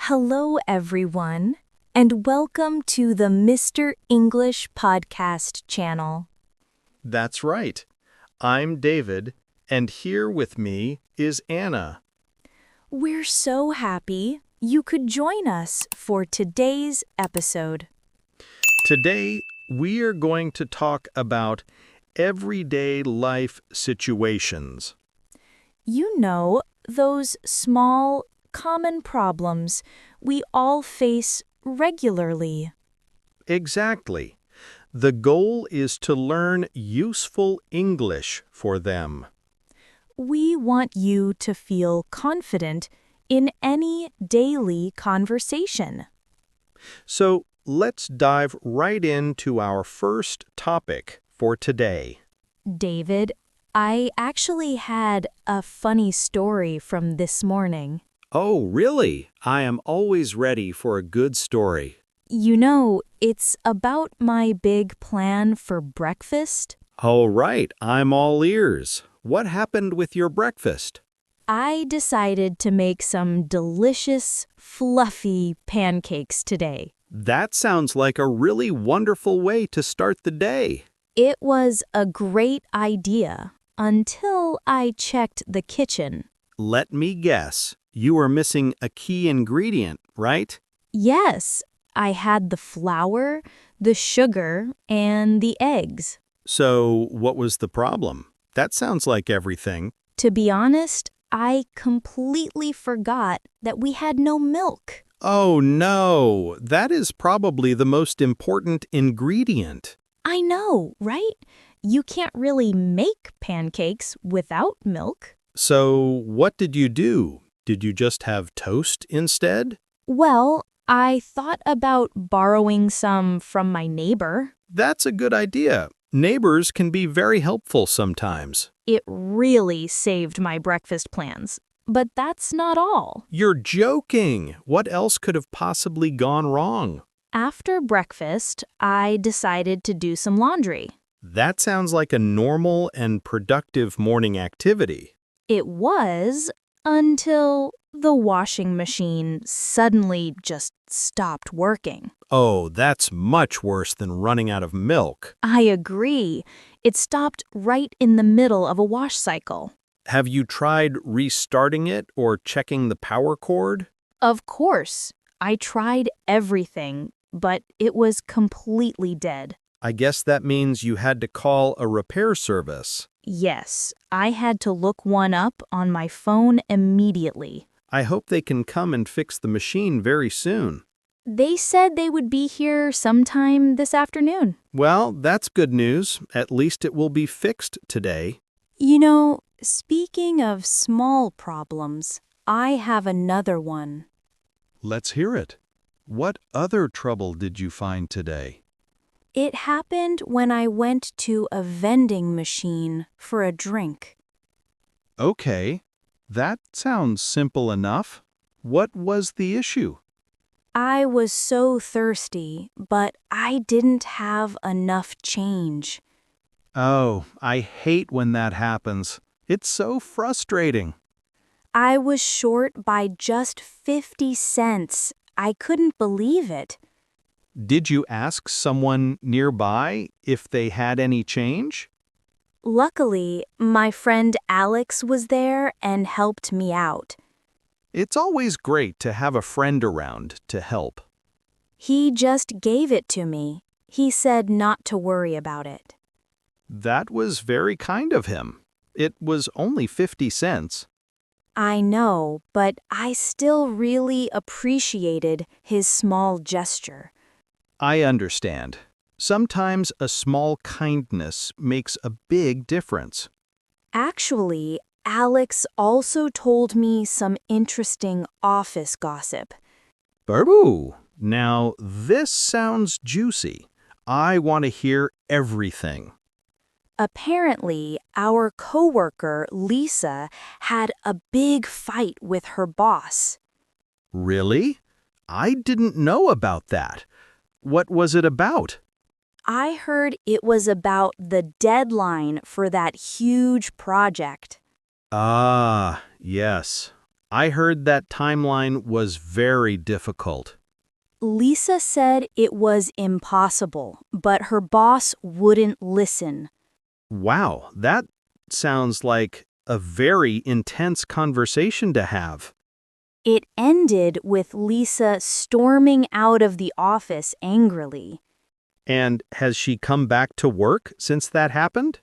Hello, everyone, and welcome to the Mr. English Podcast channel. That's right. I'm David, and here with me is Anna. We're so happy you could join us for today's episode. Today, we are going to talk about everyday life situations. You know, those small, common problems we all face regularly. Exactly. The goal is to learn useful English for them. We want you to feel confident in any daily conversation. So, let's dive right into our first topic for today. David, I actually had a funny story from this morning. Oh, really? I am always ready for a good story. You know, it's about my big plan for breakfast. All right, I'm all ears. What happened with your breakfast? I decided to make some delicious, fluffy pancakes today. That sounds like a really wonderful way to start the day. It was a great idea until I checked the kitchen. Let me guess. You were missing a key ingredient, right? Yes, I had the flour, the sugar, and the eggs. So, what was the problem? That sounds like everything. To be honest, I completely forgot that we had no milk. Oh no, that is probably the most important ingredient. I know, right? You can't really make pancakes without milk. So, what did you do? Did you just have toast instead? Well, I thought about borrowing some from my neighbor. That's a good idea. Neighbors can be very helpful sometimes. It really saved my breakfast plans. But that's not all. You're joking. What else could have possibly gone wrong? After breakfast, I decided to do some laundry. That sounds like a normal and productive morning activity. It was until the washing machine suddenly just stopped working. Oh, that's much worse than running out of milk. I agree. It stopped right in the middle of a wash cycle. Have you tried restarting it or checking the power cord? Of course, I tried everything, but it was completely dead. I guess that means you had to call a repair service. Yes, I had to look one up on my phone immediately. I hope they can come and fix the machine very soon. They said they would be here sometime this afternoon. Well, that's good news. At least it will be fixed today. You know, speaking of small problems, I have another one. Let's hear it. What other trouble did you find today? It happened when I went to a vending machine for a drink. Okay, that sounds simple enough. What was the issue? I was so thirsty, but I didn't have enough change. Oh, I hate when that happens. It's so frustrating. I was short by just 50 cents. I couldn't believe it. Did you ask someone nearby if they had any change? Luckily, my friend Alex was there and helped me out. It's always great to have a friend around to help. He just gave it to me. He said not to worry about it. That was very kind of him. It was only 50 cents. I know, but I still really appreciated his small gesture. I understand. Sometimes a small kindness makes a big difference. Actually, Alex also told me some interesting office gossip. Boo! Now, this sounds juicy. I want to hear everything. Apparently, our coworker, Lisa, had a big fight with her boss. Really? I didn't know about that. What was it about? I heard it was about the deadline for that huge project. Ah, yes. I heard that timeline was very difficult. Lisa said it was impossible, but her boss wouldn't listen. Wow, that sounds like a very intense conversation to have. It ended with Lisa storming out of the office angrily. And has she come back to work since that happened?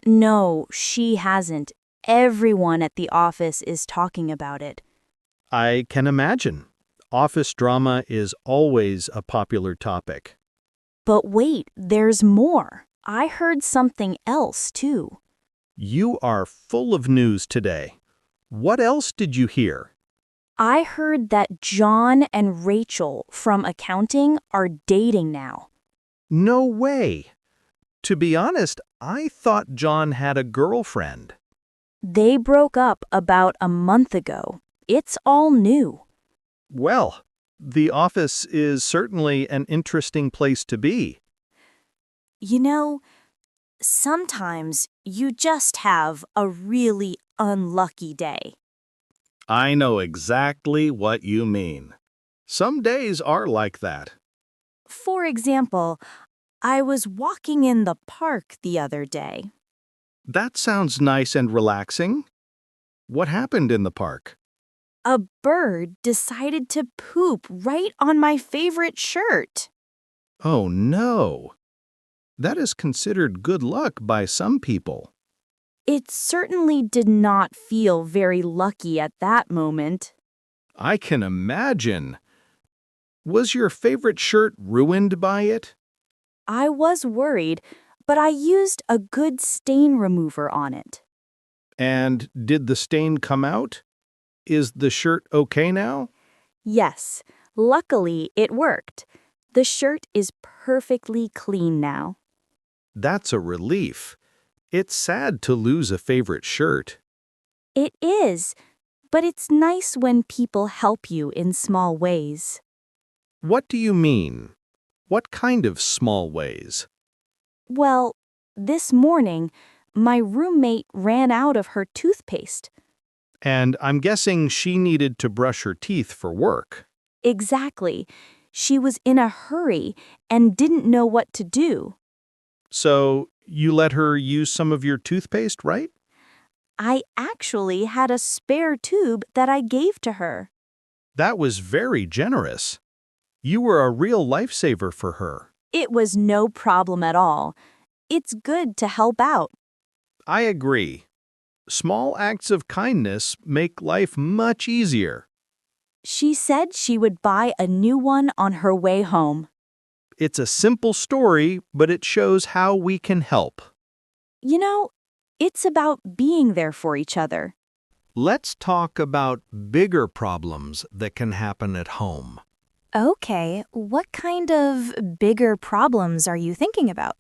No, she hasn't. Everyone at the office is talking about it. I can imagine. Office drama is always a popular topic. But wait, there's more. I heard something else, too. You are full of news today. What else did you hear? I heard that John and Rachel from accounting are dating now. No way. To be honest, I thought John had a girlfriend. They broke up about a month ago. It's all new. Well, the office is certainly an interesting place to be. You know, sometimes you just have a really unlucky day. I know exactly what you mean. Some days are like that. For example, I was walking in the park the other day. That sounds nice and relaxing. What happened in the park? A bird decided to poop right on my favorite shirt. Oh no. That is considered good luck by some people. It certainly did not feel very lucky at that moment. I can imagine. Was your favorite shirt ruined by it? I was worried, but I used a good stain remover on it. And did the stain come out? Is the shirt okay now? Yes, luckily it worked. The shirt is perfectly clean now. That's a relief. It's sad to lose a favorite shirt. It is, but it's nice when people help you in small ways. What do you mean? What kind of small ways? Well, this morning, my roommate ran out of her toothpaste. And I'm guessing she needed to brush her teeth for work. Exactly. She was in a hurry and didn't know what to do. So you let her use some of your toothpaste, right? I actually had a spare tube that I gave to her. That was very generous. You were a real lifesaver for her. It was no problem at all. It's good to help out. I agree. Small acts of kindness make life much easier. She said she would buy a new one on her way home. It's a simple story, but it shows how we can help. You know, it's about being there for each other. Let's talk about bigger problems that can happen at home. Okay, what kind of bigger problems are you thinking about?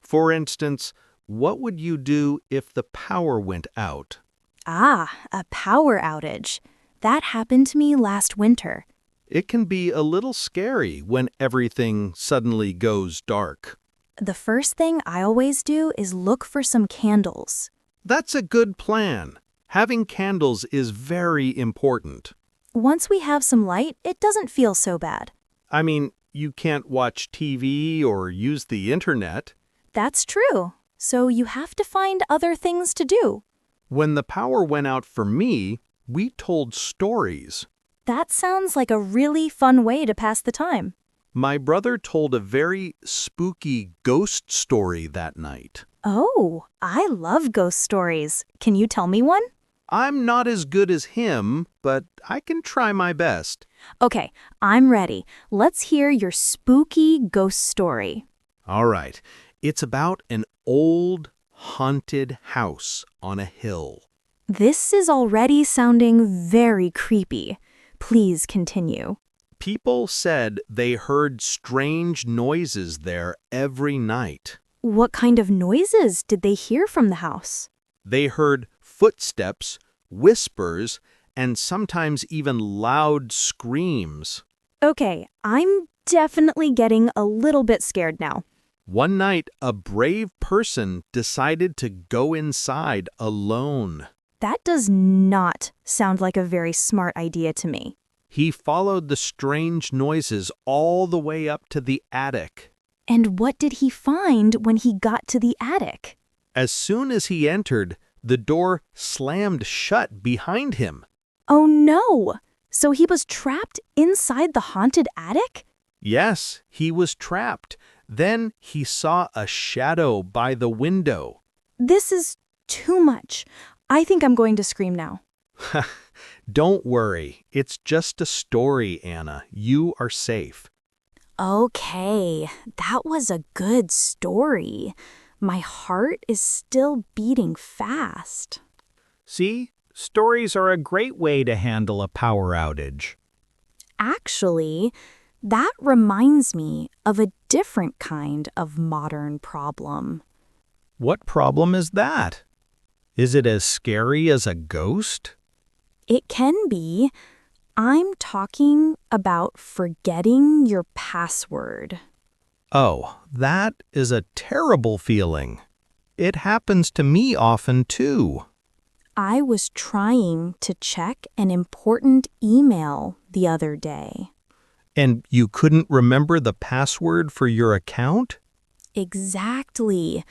For instance, what would you do if the power went out? Ah, a power outage. That happened to me last winter. It can be a little scary when everything suddenly goes dark. The first thing I always do is look for some candles. That's a good plan. Having candles is very important. Once we have some light, it doesn't feel so bad. I mean, you can't watch TV or use the internet. That's true. So you have to find other things to do. When the power went out for me, we told stories. That sounds like a really fun way to pass the time. My brother told a very spooky ghost story that night. Oh, I love ghost stories. Can you tell me one? I'm not as good as him, but I can try my best. Okay, I'm ready. Let's hear your spooky ghost story. All right. It's about an old, haunted house on a hill. This is already sounding very creepy. Please continue. People said they heard strange noises there every night. What kind of noises did they hear from the house? They heard footsteps, whispers, and sometimes even loud screams. Okay, I'm definitely getting a little bit scared now. One night, a brave person decided to go inside alone. That does not sound like a very smart idea to me. He followed the strange noises all the way up to the attic. And what did he find when he got to the attic? As soon as he entered, the door slammed shut behind him. Oh no! So he was trapped inside the haunted attic? Yes, he was trapped. Then he saw a shadow by the window. This is too much. I think I'm going to scream now. Don't worry, it's just a story, Anna. You are safe. Okay, that was a good story. My heart is still beating fast. See, stories are a great way to handle a power outage. Actually, that reminds me of a different kind of modern problem. What problem is that? Is it as scary as a ghost? It can be. I'm talking about forgetting your password. Oh, that is a terrible feeling. It happens to me often, too. I was trying to check an important email the other day. And you couldn't remember the password for your account? Exactly.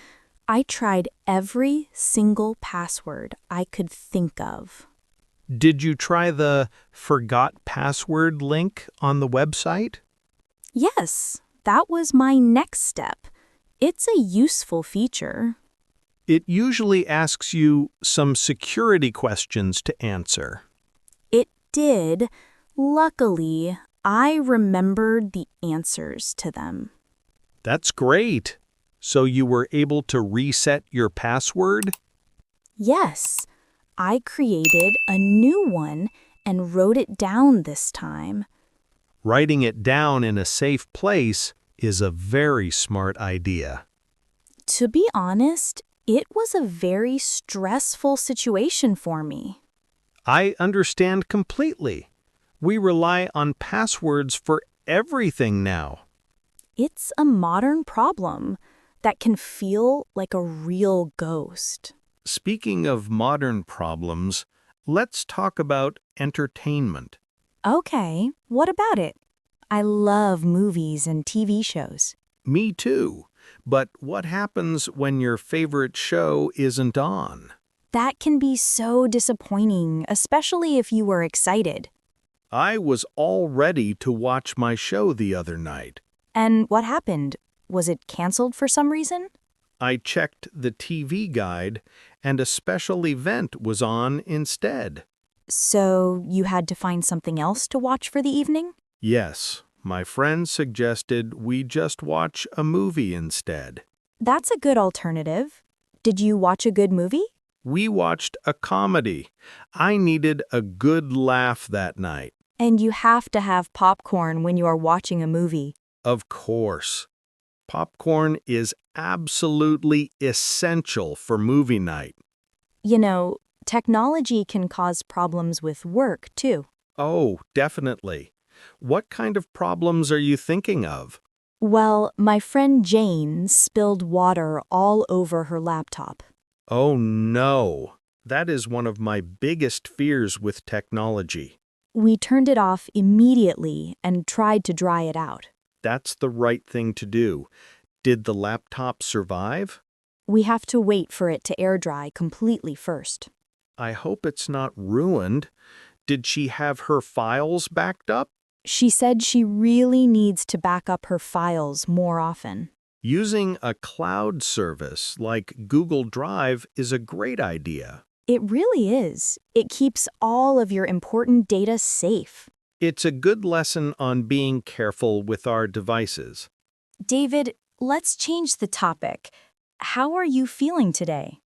I tried every single password I could think of. Did you try the forgot password link on the website? Yes, that was my next step. It's a useful feature. It usually asks you some security questions to answer. It did. Luckily, I remembered the answers to them. That's great. So you were able to reset your password? Yes, I created a new one and wrote it down this time. Writing it down in a safe place is a very smart idea. To be honest, it was a very stressful situation for me. I understand completely. We rely on passwords for everything now. It's a modern problem that can feel like a real ghost. Speaking of modern problems, let's talk about entertainment. Okay, what about it? I love movies and TV shows. Me too. But what happens when your favorite show isn't on? That can be so disappointing, especially if you were excited. I was all ready to watch my show the other night. And what happened? Was it canceled for some reason? I checked the TV guide, and a special event was on instead. So you had to find something else to watch for the evening? Yes, my friend suggested we just watch a movie instead. That's a good alternative. Did you watch a good movie? We watched a comedy. I needed a good laugh that night. And you have to have popcorn when you are watching a movie. Of course. Popcorn is absolutely essential for movie night. You know, technology can cause problems with work, too. Oh, definitely. What kind of problems are you thinking of? Well, my friend Jane spilled water all over her laptop. Oh no, that is one of my biggest fears with technology. We turned it off immediately and tried to dry it out. That's the right thing to do. Did the laptop survive? We have to wait for it to air dry completely first. I hope it's not ruined. Did she have her files backed up? She said she really needs to back up her files more often. Using a cloud service like Google Drive is a great idea. It really is. It keeps all of your important data safe. It's a good lesson on being careful with our devices. David, let's change the topic. How are you feeling today?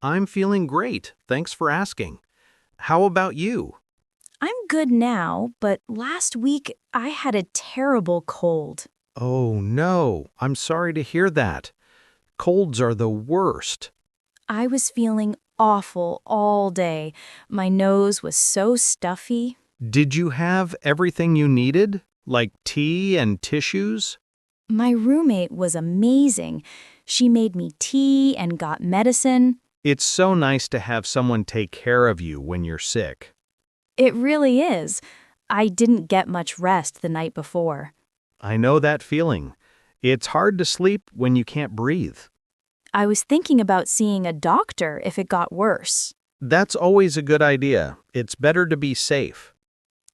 I'm feeling great. Thanks for asking. How about you? I'm good now, but last week I had a terrible cold. Oh no, I'm sorry to hear that. Colds are the worst. I was feeling awful all day. My nose was so stuffy. Did you have everything you needed, like tea and tissues? My roommate was amazing. She made me tea and got medicine. It's so nice to have someone take care of you when you're sick. It really is. I didn't get much rest the night before. I know that feeling. It's hard to sleep when you can't breathe. I was thinking about seeing a doctor if it got worse. That's always a good idea. It's better to be safe.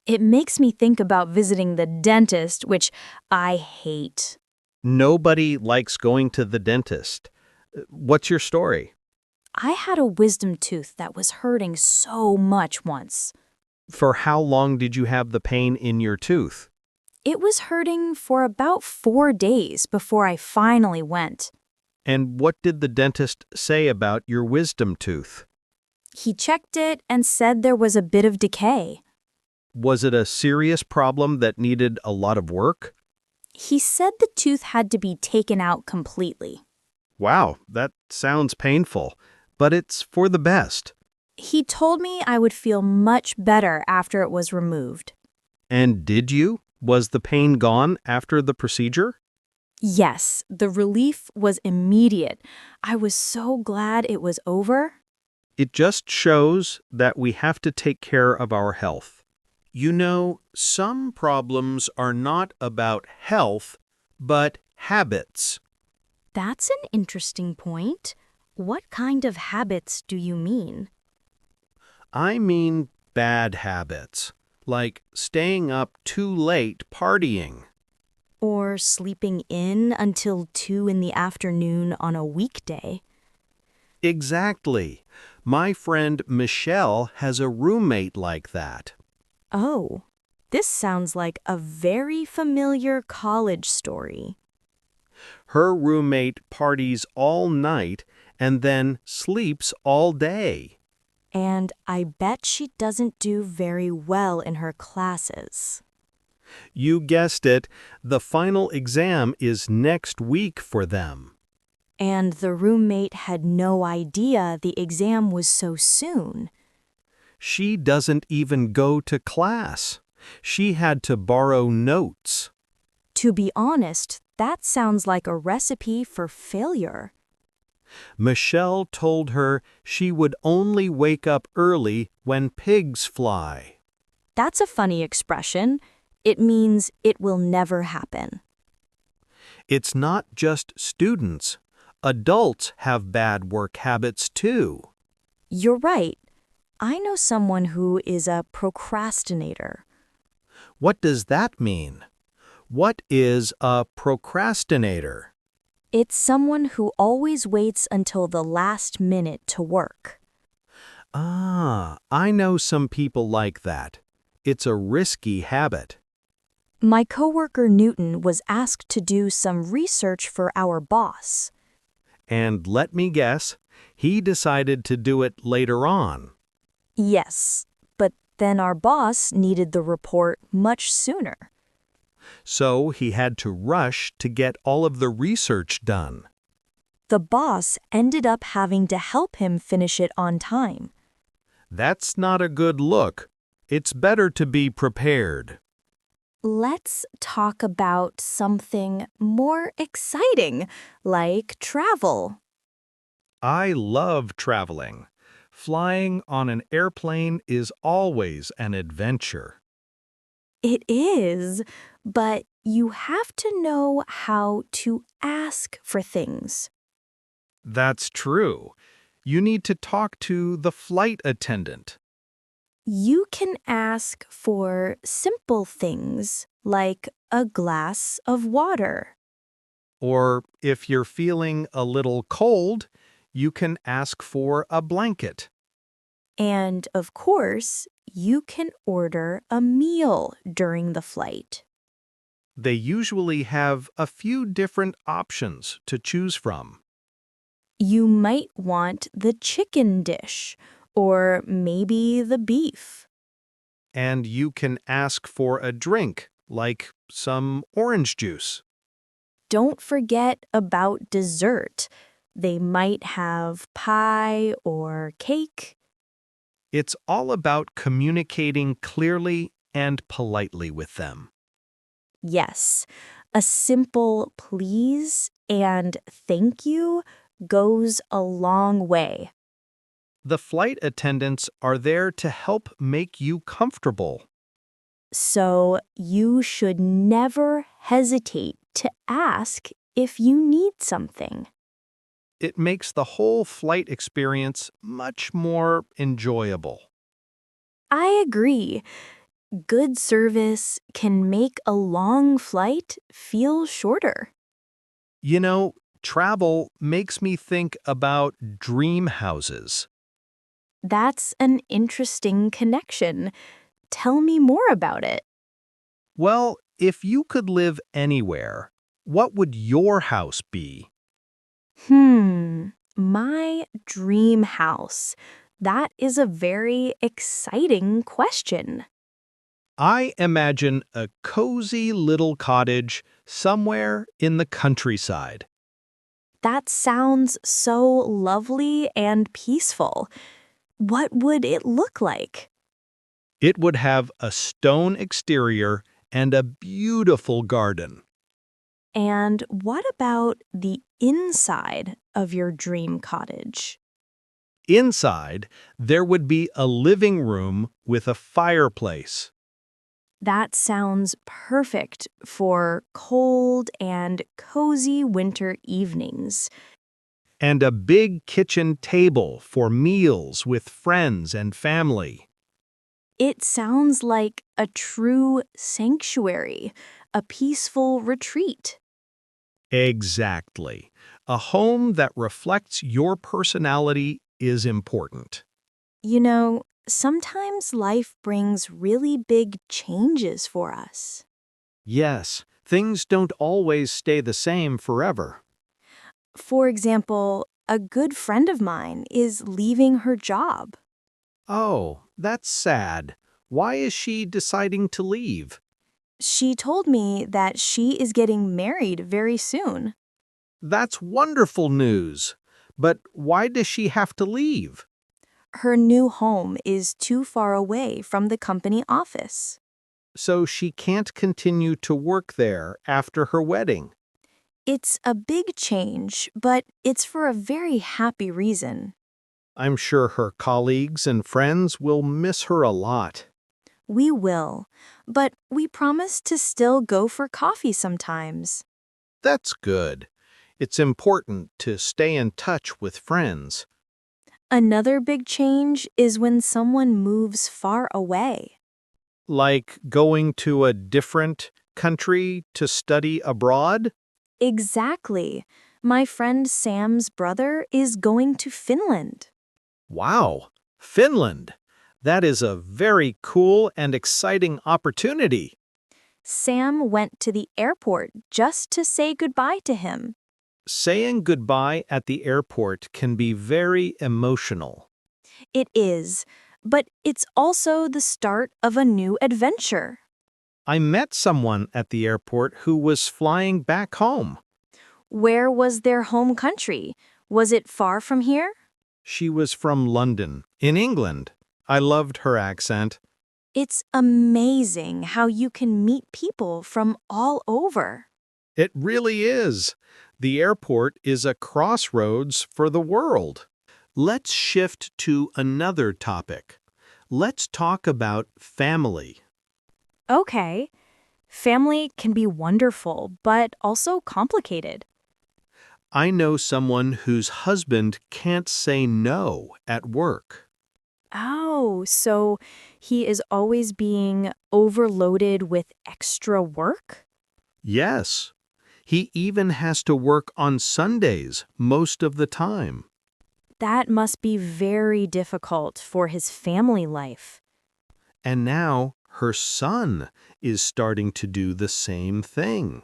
It makes me think about visiting the dentist, which I hate. Nobody likes going to the dentist. What's your story? I had a wisdom tooth that was hurting so much once. For how long did you have the pain in your tooth? It was hurting for about 4 days before I finally went. And what did the dentist say about your wisdom tooth? He checked it and said there was a bit of decay. Was it a serious problem that needed a lot of work? He said the tooth had to be taken out completely. Wow, that sounds painful, but it's for the best. He told me I would feel much better after it was removed. And did you? Was the pain gone after the procedure? Yes, the relief was immediate. I was so glad it was over. It just shows that we have to take care of our health. You know, some problems are not about health, but habits. That's an interesting point. What kind of habits do you mean? I mean bad habits, like staying up too late partying. Or sleeping in until 2 in the afternoon on a weekday? Exactly. My friend Michelle has a roommate like that. Oh, this sounds like a very familiar college story. Her roommate parties all night and then sleeps all day. And I bet she doesn't do very well in her classes. You guessed it, the final exam is next week for them. And the roommate had no idea the exam was so soon. She doesn't even go to class. She had to borrow notes. To be honest, that sounds like a recipe for failure. Michelle told her she would only wake up early when pigs fly. That's a funny expression. It means it will never happen. It's not just students. Adults have bad work habits too. You're right. I know someone who is a procrastinator. What does that mean? What is a procrastinator? It's someone who always waits until the last minute to work. Ah, I know some people like that. It's a risky habit. My coworker Newton was asked to do some research for our boss. And let me guess, he decided to do it later on. Yes, but then our boss needed the report much sooner. So he had to rush to get all of the research done. The boss ended up having to help him finish it on time. That's not a good look. It's better to be prepared. Let's talk about something more exciting, like travel. I love traveling. Flying on an airplane is always an adventure. It is, but you have to know how to ask for things. That's true. You need to talk to the flight attendant. You can ask for simple things like a glass of water. Or if you're feeling a little cold, you can ask for a blanket. And of course, you can order a meal during the flight. They usually have a few different options to choose from. You might want the chicken dish or maybe the beef. And you can ask for a drink, like some orange juice. Don't forget about dessert. They might have pie or cake. It's all about communicating clearly and politely with them. Yes, a simple please and thank you goes a long way. The flight attendants are there to help make you comfortable. So you should never hesitate to ask if you need something. It makes the whole flight experience much more enjoyable. I agree. Good service can make a long flight feel shorter. You know, travel makes me think about dream houses. That's an interesting connection. Tell me more about it. Well, if you could live anywhere, what would your house be? My dream house. That is a very exciting question. I imagine a cozy little cottage somewhere in the countryside. That sounds so lovely and peaceful. What would it look like? It would have a stone exterior and a beautiful garden. And what about the inside of your dream cottage? Inside, there would be a living room with a fireplace. That sounds perfect for cold and cozy winter evenings. And a big kitchen table for meals with friends and family. It sounds like a true sanctuary, a peaceful retreat. Exactly. A home that reflects your personality is important. You know, sometimes life brings really big changes for us. Yes, things don't always stay the same forever. For example, a good friend of mine is leaving her job. Oh, that's sad. Why is she deciding to leave? She told me that she is getting married very soon. That's wonderful news. But why does she have to leave? Her new home is too far away from the company office. So she can't continue to work there after her wedding. It's a big change, but it's for a very happy reason. I'm sure her colleagues and friends will miss her a lot. We will, but we promise to still go for coffee sometimes. That's good. It's important to stay in touch with friends. Another big change is when someone moves far away. Like going to a different country to study abroad? Exactly. My friend Sam's brother is going to Finland. Wow, Finland! That is a very cool and exciting opportunity. Sam went to the airport just to say goodbye to him. Saying goodbye at the airport can be very emotional. It is, but it's also the start of a new adventure. I met someone at the airport who was flying back home. Where was their home country? Was it far from here? She was from London, in England. I loved her accent. It's amazing how you can meet people from all over. It really is. The airport is a crossroads for the world. Let's shift to another topic. Let's talk about family. Okay. Family can be wonderful, but also complicated. I know someone whose husband can't say no at work. Oh, so he is always being overloaded with extra work? Yes, he even has to work on Sundays most of the time. That must be very difficult for his family life. And now her son is starting to do the same thing.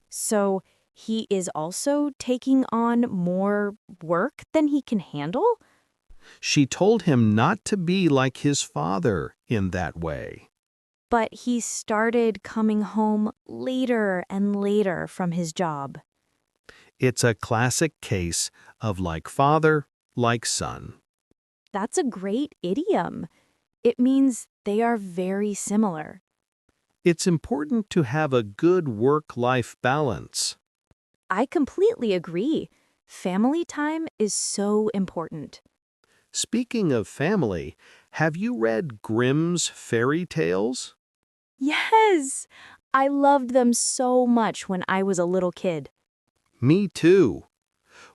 So he is also taking on more work than he can handle? She told him not to be like his father in that way. But he started coming home later and later from his job. It's a classic case of like father, like son. That's a great idiom. It means they are very similar. It's important to have a good work-life balance. I completely agree. Family time is so important. Speaking of family, have you read Grimm's fairy tales? Yes! I loved them so much when I was a little kid. Me too.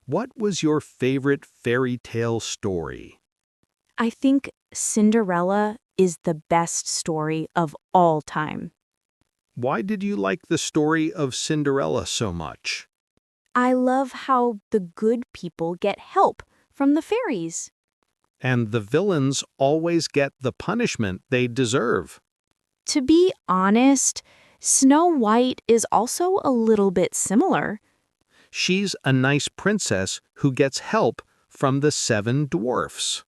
What was your favorite fairy tale story? I think Cinderella is the best story of all time. Why did you like the story of Cinderella so much? I love how the good people get help from the fairies. And the villains always get the punishment they deserve. To be honest, Snow White is also a little bit similar. She's a nice princess who gets help from the 7 dwarfs.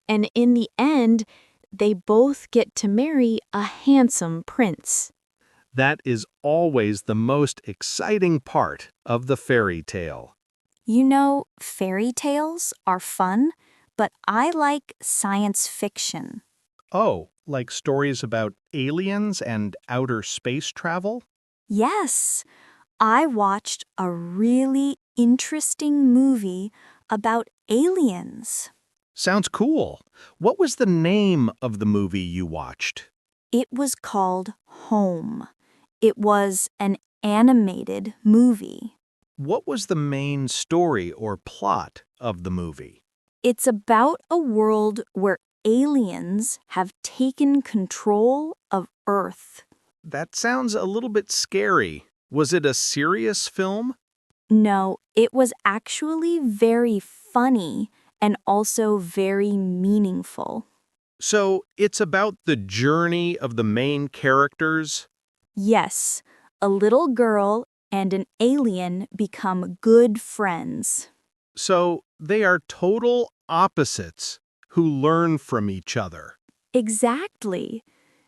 And in the end, they both get to marry a handsome prince. That is always the most exciting part of the fairy tale. You know, fairy tales are fun, but I like science fiction. Oh, like stories about aliens and outer space travel? Yes, I watched a really interesting movie about aliens. Sounds cool. What was the name of the movie you watched? It was called Home. It was an animated movie. What was the main story or plot of the movie? It's about a world where aliens have taken control of Earth. That sounds a little bit scary. Was it a serious film? No, it was actually very funny and also very meaningful. So it's about the journey of the main characters? Yes, a little girl and an alien become good friends. So they are total opposites who learn from each other. Exactly.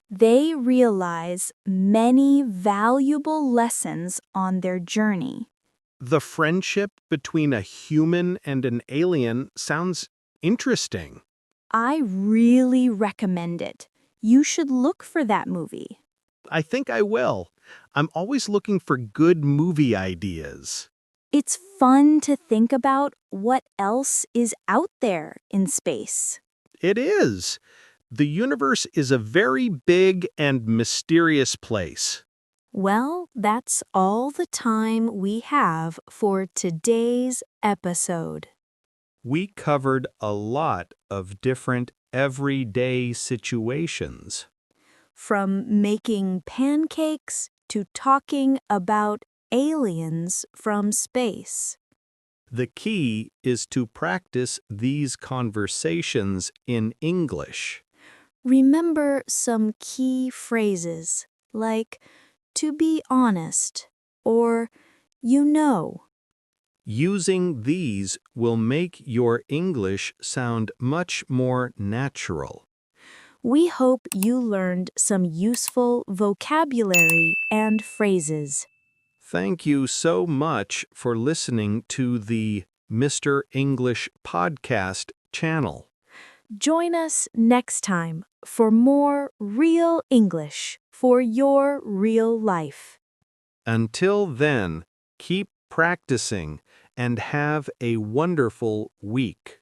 They realize many valuable lessons on their journey. The friendship between a human and an alien sounds interesting. I really recommend it. You should look for that movie. I think I will. I'm always looking for good movie ideas. It's fun to think about what else is out there in space. It is. The universe is a very big and mysterious place. Well, that's all the time we have for today's episode. We covered a lot of different everyday situations. From making pancakes to talking about aliens from space. The key is to practice these conversations in English. Remember some key phrases like to be honest or you know. Using these will make your English sound much more natural. We hope you learned some useful vocabulary and phrases. Thank you so much for listening to the Mr. English Podcast channel. Join us next time for more real English for your real life. Until then, keep practicing and have a wonderful week.